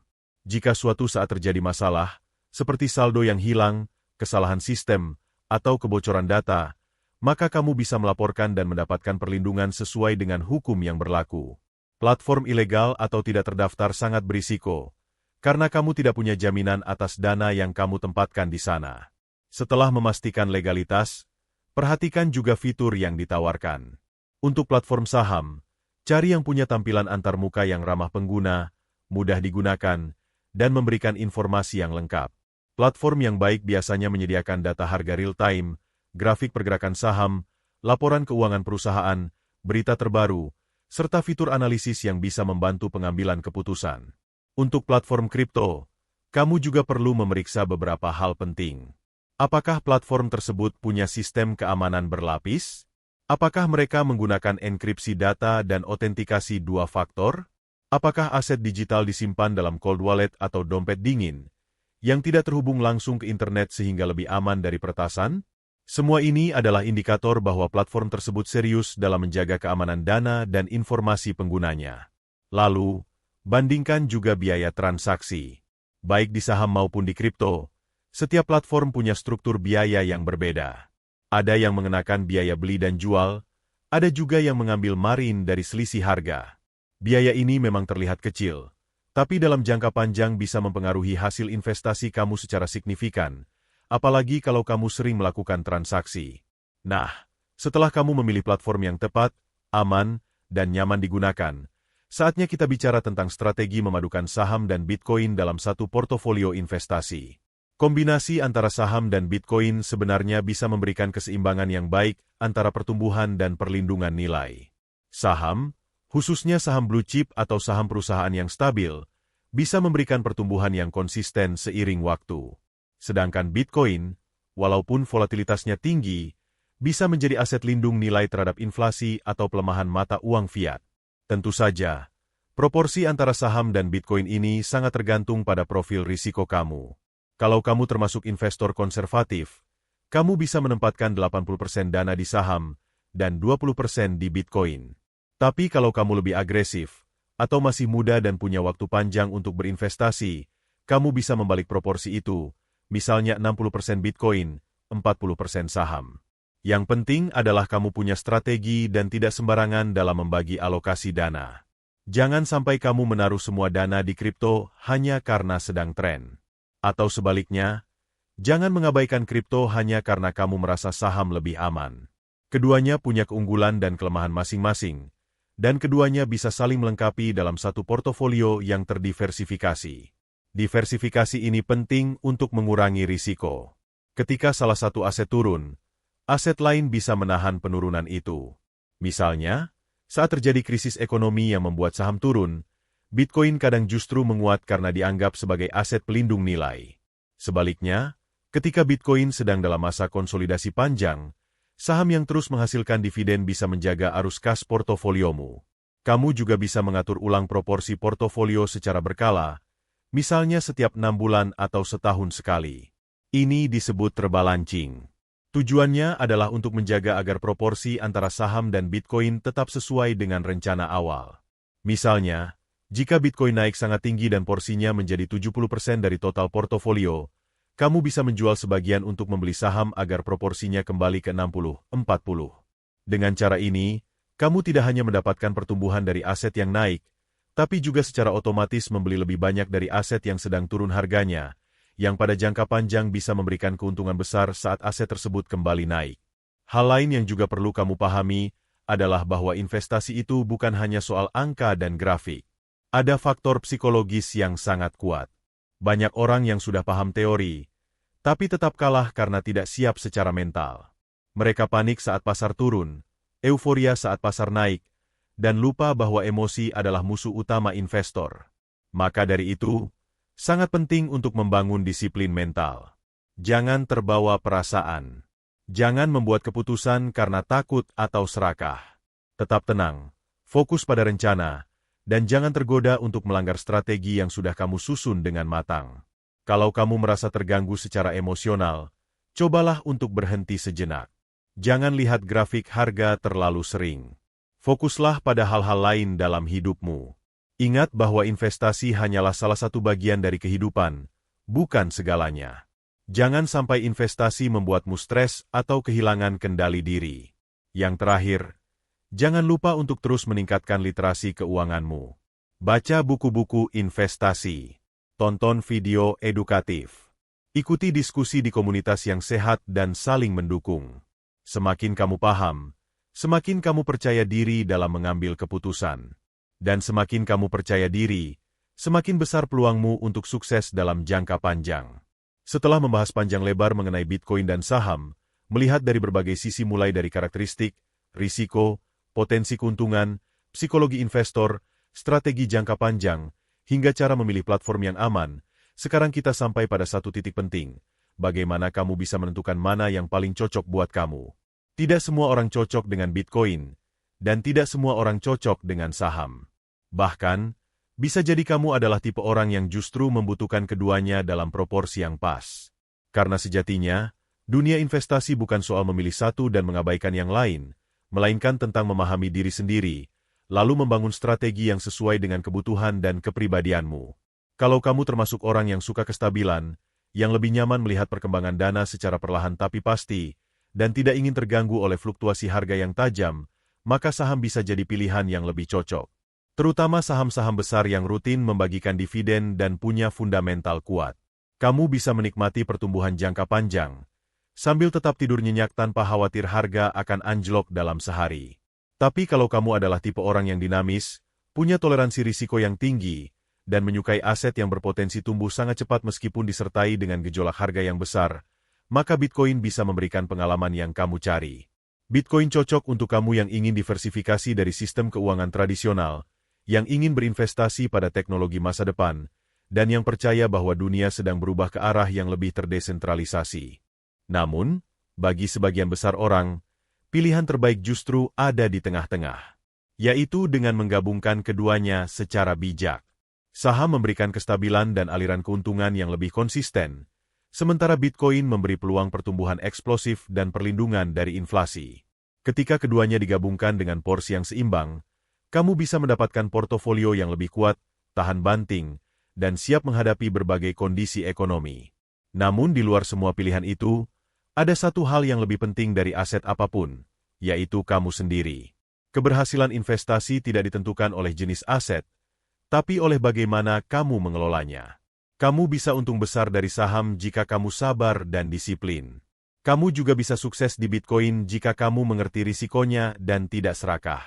Jika suatu saat terjadi masalah, seperti saldo yang hilang, kesalahan sistem, atau kebocoran data, maka kamu bisa melaporkan dan mendapatkan perlindungan sesuai dengan hukum yang berlaku. Platform ilegal atau tidak terdaftar sangat berisiko, karena kamu tidak punya jaminan atas dana yang kamu tempatkan di sana. Setelah memastikan legalitas, perhatikan juga fitur yang ditawarkan. Untuk platform saham, cari yang punya tampilan antarmuka yang ramah pengguna, mudah digunakan, dan memberikan informasi yang lengkap. Platform yang baik biasanya menyediakan data harga real-time, grafik pergerakan saham, laporan keuangan perusahaan, berita terbaru, serta fitur analisis yang bisa membantu pengambilan keputusan. Untuk platform kripto, kamu juga perlu memeriksa beberapa hal penting. Apakah platform tersebut punya sistem keamanan berlapis? Apakah mereka menggunakan enkripsi data dan otentikasi dua faktor? Apakah aset digital disimpan dalam cold wallet atau dompet dingin, yang tidak terhubung langsung ke internet sehingga lebih aman dari peretasan? Semua ini adalah indikator bahwa platform tersebut serius dalam menjaga keamanan dana dan informasi penggunanya. Lalu, bandingkan juga biaya transaksi. Baik di saham maupun di kripto, setiap platform punya struktur biaya yang berbeda. Ada yang mengenakan biaya beli dan jual, ada juga yang mengambil margin dari selisih harga. Biaya ini memang terlihat kecil, tapi dalam jangka panjang bisa mempengaruhi hasil investasi kamu secara signifikan, apalagi kalau kamu sering melakukan transaksi. Nah, setelah kamu memilih platform yang tepat, aman, dan nyaman digunakan, saatnya kita bicara tentang strategi memadukan saham dan Bitcoin dalam satu portofolio investasi. Kombinasi antara saham dan Bitcoin sebenarnya bisa memberikan keseimbangan yang baik antara pertumbuhan dan perlindungan nilai. Saham, khususnya saham blue chip atau saham perusahaan yang stabil, bisa memberikan pertumbuhan yang konsisten seiring waktu. Sedangkan Bitcoin, walaupun volatilitasnya tinggi, bisa menjadi aset lindung nilai terhadap inflasi atau pelemahan mata uang fiat. Tentu saja, proporsi antara saham dan Bitcoin ini sangat tergantung pada profil risiko kamu. Kalau kamu termasuk investor konservatif, kamu bisa menempatkan 80% dana di saham dan 20% di Bitcoin. Tapi kalau kamu lebih agresif, atau masih muda dan punya waktu panjang untuk berinvestasi, kamu bisa membalik proporsi itu, misalnya 60% Bitcoin, 40% saham. Yang penting adalah kamu punya strategi dan tidak sembarangan dalam membagi alokasi dana. Jangan sampai kamu menaruh semua dana di kripto hanya karena sedang tren. Atau sebaliknya, jangan mengabaikan kripto hanya karena kamu merasa saham lebih aman. Keduanya punya keunggulan dan kelemahan masing-masing, dan keduanya bisa saling melengkapi dalam satu portofolio yang terdiversifikasi. Diversifikasi ini penting untuk mengurangi risiko. Ketika salah satu aset turun, aset lain bisa menahan penurunan itu. Misalnya, saat terjadi krisis ekonomi yang membuat saham turun, Bitcoin kadang justru menguat karena dianggap sebagai aset pelindung nilai. Sebaliknya, ketika Bitcoin sedang dalam masa konsolidasi panjang, saham yang terus menghasilkan dividen bisa menjaga arus kas portofoliomu. Kamu juga bisa mengatur ulang proporsi portofolio secara berkala, misalnya setiap 6 bulan atau setahun sekali. Ini disebut rebalancing. Tujuannya adalah untuk menjaga agar proporsi antara saham dan Bitcoin tetap sesuai dengan rencana awal. Misalnya, jika Bitcoin naik sangat tinggi dan porsinya menjadi 70% dari total portofolio, kamu bisa menjual sebagian untuk membeli saham agar proporsinya kembali ke 60-40. Dengan cara ini, kamu tidak hanya mendapatkan pertumbuhan dari aset yang naik, tapi juga secara otomatis membeli lebih banyak dari aset yang sedang turun harganya, yang pada jangka panjang bisa memberikan keuntungan besar saat aset tersebut kembali naik. Hal lain yang juga perlu kamu pahami adalah bahwa investasi itu bukan hanya soal angka dan grafik. Ada faktor psikologis yang sangat kuat. Banyak orang yang sudah paham teori, tapi tetap kalah karena tidak siap secara mental. Mereka panik saat pasar turun, euforia saat pasar naik, dan lupa bahwa emosi adalah musuh utama investor. Maka dari itu, sangat penting untuk membangun disiplin mental. Jangan terbawa perasaan. Jangan membuat keputusan karena takut atau serakah. Tetap tenang, fokus pada rencana, dan jangan tergoda untuk melanggar strategi yang sudah kamu susun dengan matang. Kalau kamu merasa terganggu secara emosional, cobalah untuk berhenti sejenak. Jangan lihat grafik harga terlalu sering. Fokuslah pada hal-hal lain dalam hidupmu. Ingat bahwa investasi hanyalah salah satu bagian dari kehidupan, bukan segalanya. Jangan sampai investasi membuatmu stres atau kehilangan kendali diri. Yang terakhir, jangan lupa untuk terus meningkatkan literasi keuanganmu. Baca buku-buku investasi. Tonton video edukatif. Ikuti diskusi di komunitas yang sehat dan saling mendukung. Semakin kamu paham, semakin kamu percaya diri dalam mengambil keputusan. Dan semakin kamu percaya diri, semakin besar peluangmu untuk sukses dalam jangka panjang. Setelah membahas panjang lebar mengenai Bitcoin dan saham, melihat dari berbagai sisi mulai dari karakteristik, risiko, potensi keuntungan, psikologi investor, strategi jangka panjang, hingga cara memilih platform yang aman, sekarang kita sampai pada satu titik penting. Bagaimana kamu bisa menentukan mana yang paling cocok buat kamu? Tidak semua orang cocok dengan Bitcoin, dan tidak semua orang cocok dengan saham. Bahkan, bisa jadi kamu adalah tipe orang yang justru membutuhkan keduanya dalam proporsi yang pas. Karena sejatinya, dunia investasi bukan soal memilih satu dan mengabaikan yang lain, melainkan tentang memahami diri sendiri, lalu membangun strategi yang sesuai dengan kebutuhan dan kepribadianmu. Kalau kamu termasuk orang yang suka kestabilan, yang lebih nyaman melihat perkembangan dana secara perlahan tapi pasti, dan tidak ingin terganggu oleh fluktuasi harga yang tajam, maka saham bisa jadi pilihan yang lebih cocok. Terutama saham-saham besar yang rutin membagikan dividen dan punya fundamental kuat. Kamu bisa menikmati pertumbuhan jangka panjang, sambil tetap tidur nyenyak tanpa khawatir harga akan anjlok dalam sehari. Tapi kalau kamu adalah tipe orang yang dinamis, punya toleransi risiko yang tinggi, dan menyukai aset yang berpotensi tumbuh sangat cepat meskipun disertai dengan gejolak harga yang besar, maka Bitcoin bisa memberikan pengalaman yang kamu cari. Bitcoin cocok untuk kamu yang ingin diversifikasi dari sistem keuangan tradisional, yang ingin berinvestasi pada teknologi masa depan, dan yang percaya bahwa dunia sedang berubah ke arah yang lebih terdesentralisasi. Namun, bagi sebagian besar orang, pilihan terbaik justru ada di tengah-tengah, yaitu dengan menggabungkan keduanya secara bijak. Saham memberikan kestabilan dan aliran keuntungan yang lebih konsisten, sementara Bitcoin memberi peluang pertumbuhan eksplosif dan perlindungan dari inflasi. Ketika keduanya digabungkan dengan porsi yang seimbang, kamu bisa mendapatkan portofolio yang lebih kuat, tahan banting, dan siap menghadapi berbagai kondisi ekonomi. Namun di luar semua pilihan itu, ada satu hal yang lebih penting dari aset apapun, yaitu kamu sendiri. Keberhasilan investasi tidak ditentukan oleh jenis aset, tapi oleh bagaimana kamu mengelolanya. Kamu bisa untung besar dari saham jika kamu sabar dan disiplin. Kamu juga bisa sukses di Bitcoin jika kamu mengerti risikonya dan tidak serakah.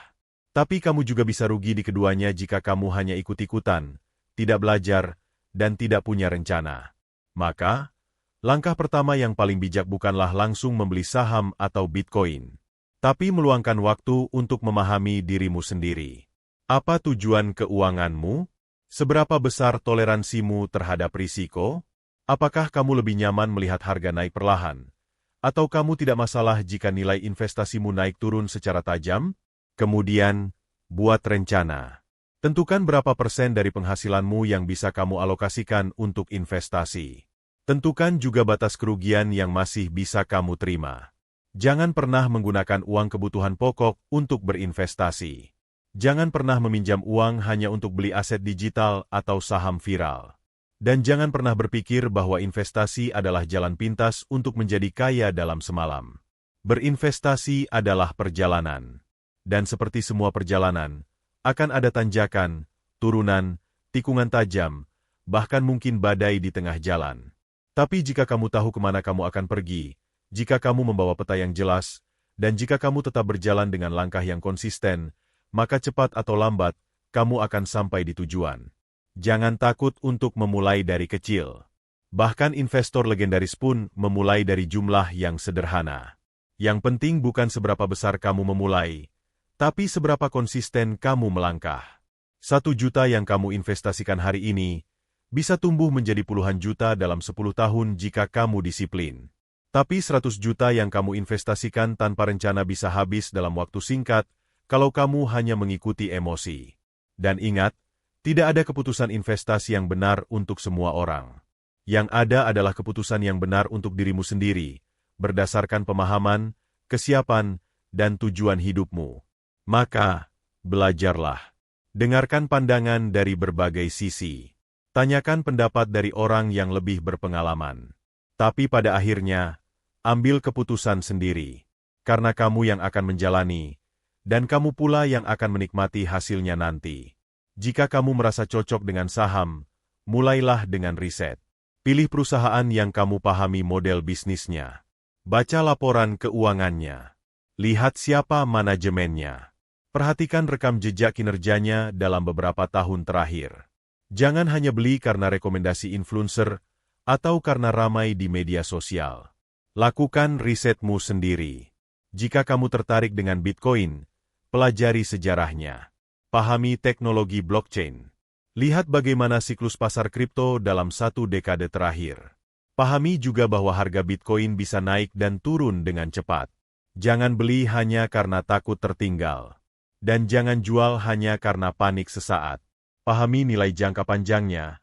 Tapi kamu juga bisa rugi di keduanya jika kamu hanya ikut-ikutan, tidak belajar, dan tidak punya rencana. Maka, Langkah pertama yang paling bijak bukanlah langsung membeli saham atau Bitcoin, tapi meluangkan waktu untuk memahami dirimu sendiri. Apa tujuan keuanganmu? Seberapa besar toleransimu terhadap risiko? Apakah kamu lebih nyaman melihat harga naik perlahan? Atau kamu tidak masalah jika nilai investasimu naik turun secara tajam? Kemudian, buat rencana. Tentukan berapa persen dari penghasilanmu yang bisa kamu alokasikan untuk investasi. Tentukan juga batas kerugian yang masih bisa kamu terima. Jangan pernah menggunakan uang kebutuhan pokok untuk berinvestasi. Jangan pernah meminjam uang hanya untuk beli aset digital atau saham viral. Dan jangan pernah berpikir bahwa investasi adalah jalan pintas untuk menjadi kaya dalam semalam. Berinvestasi adalah perjalanan. Dan seperti semua perjalanan, akan ada tanjakan, turunan, tikungan tajam, bahkan mungkin badai di tengah jalan. Tapi jika kamu tahu kemana kamu akan pergi, jika kamu membawa peta yang jelas, dan jika kamu tetap berjalan dengan langkah yang konsisten, maka cepat atau lambat, kamu akan sampai di tujuan. Jangan takut untuk memulai dari kecil. Bahkan investor legendaris pun memulai dari jumlah yang sederhana. Yang penting bukan seberapa besar kamu memulai, tapi seberapa konsisten kamu melangkah. 1 juta yang kamu investasikan hari ini, bisa tumbuh menjadi puluhan juta dalam 10 tahun jika kamu disiplin. Tapi 100 juta yang kamu investasikan tanpa rencana bisa habis dalam waktu singkat kalau kamu hanya mengikuti emosi. Dan ingat, tidak ada keputusan investasi yang benar untuk semua orang. Yang ada adalah keputusan yang benar untuk dirimu sendiri, berdasarkan pemahaman, kesiapan, dan tujuan hidupmu. Maka, belajarlah. Dengarkan pandangan dari berbagai sisi. Tanyakan pendapat dari orang yang lebih berpengalaman. Tapi pada akhirnya, ambil keputusan sendiri. Karena kamu yang akan menjalani, dan kamu pula yang akan menikmati hasilnya nanti. Jika kamu merasa cocok dengan saham, mulailah dengan riset. Pilih perusahaan yang kamu pahami model bisnisnya. Baca laporan keuangannya. Lihat siapa manajemennya. Perhatikan rekam jejak kinerjanya dalam beberapa tahun terakhir. Jangan hanya beli karena rekomendasi influencer atau karena ramai di media sosial. Lakukan risetmu sendiri. Jika kamu tertarik dengan Bitcoin, pelajari sejarahnya. Pahami teknologi blockchain. Lihat bagaimana siklus pasar kripto dalam 1 dekade terakhir. Pahami juga bahwa harga Bitcoin bisa naik dan turun dengan cepat. Jangan beli hanya karena takut tertinggal. Dan jangan jual hanya karena panik sesaat. Pahami nilai jangka panjangnya,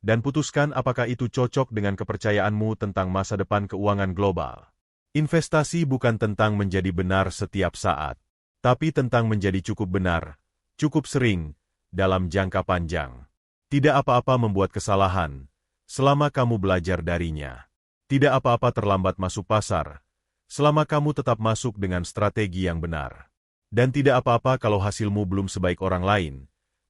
dan putuskan apakah itu cocok dengan kepercayaanmu tentang masa depan keuangan global. Investasi bukan tentang menjadi benar setiap saat, tapi tentang menjadi cukup benar, cukup sering, dalam jangka panjang. Tidak apa-apa membuat kesalahan, selama kamu belajar darinya. Tidak apa-apa terlambat masuk pasar, selama kamu tetap masuk dengan strategi yang benar. Dan tidak apa-apa kalau hasilmu belum sebaik orang lain,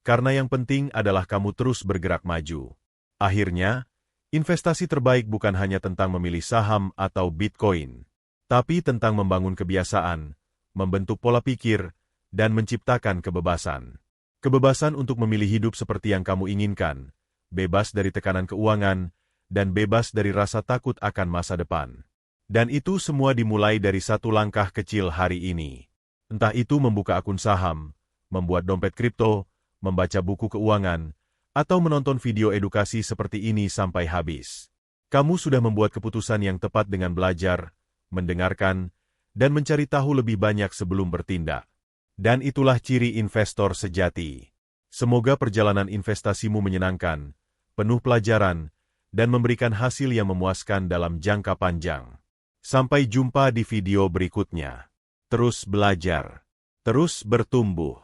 karena yang penting adalah kamu terus bergerak maju. Akhirnya, investasi terbaik bukan hanya tentang memilih saham atau Bitcoin, tapi tentang membangun kebiasaan, membentuk pola pikir, dan menciptakan kebebasan. Kebebasan untuk memilih hidup seperti yang kamu inginkan, bebas dari tekanan keuangan, dan bebas dari rasa takut akan masa depan. Dan itu semua dimulai dari 1 langkah kecil hari ini. Entah itu membuka akun saham, membuat dompet kripto, membaca buku keuangan, atau menonton video edukasi seperti ini sampai habis. Kamu sudah membuat keputusan yang tepat dengan belajar, mendengarkan, dan mencari tahu lebih banyak sebelum bertindak. Dan itulah ciri investor sejati. Semoga perjalanan investasimu menyenangkan, penuh pelajaran, dan memberikan hasil yang memuaskan dalam jangka panjang. Sampai jumpa di video berikutnya. Terus belajar, terus bertumbuh.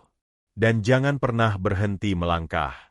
Dan jangan pernah berhenti melangkah.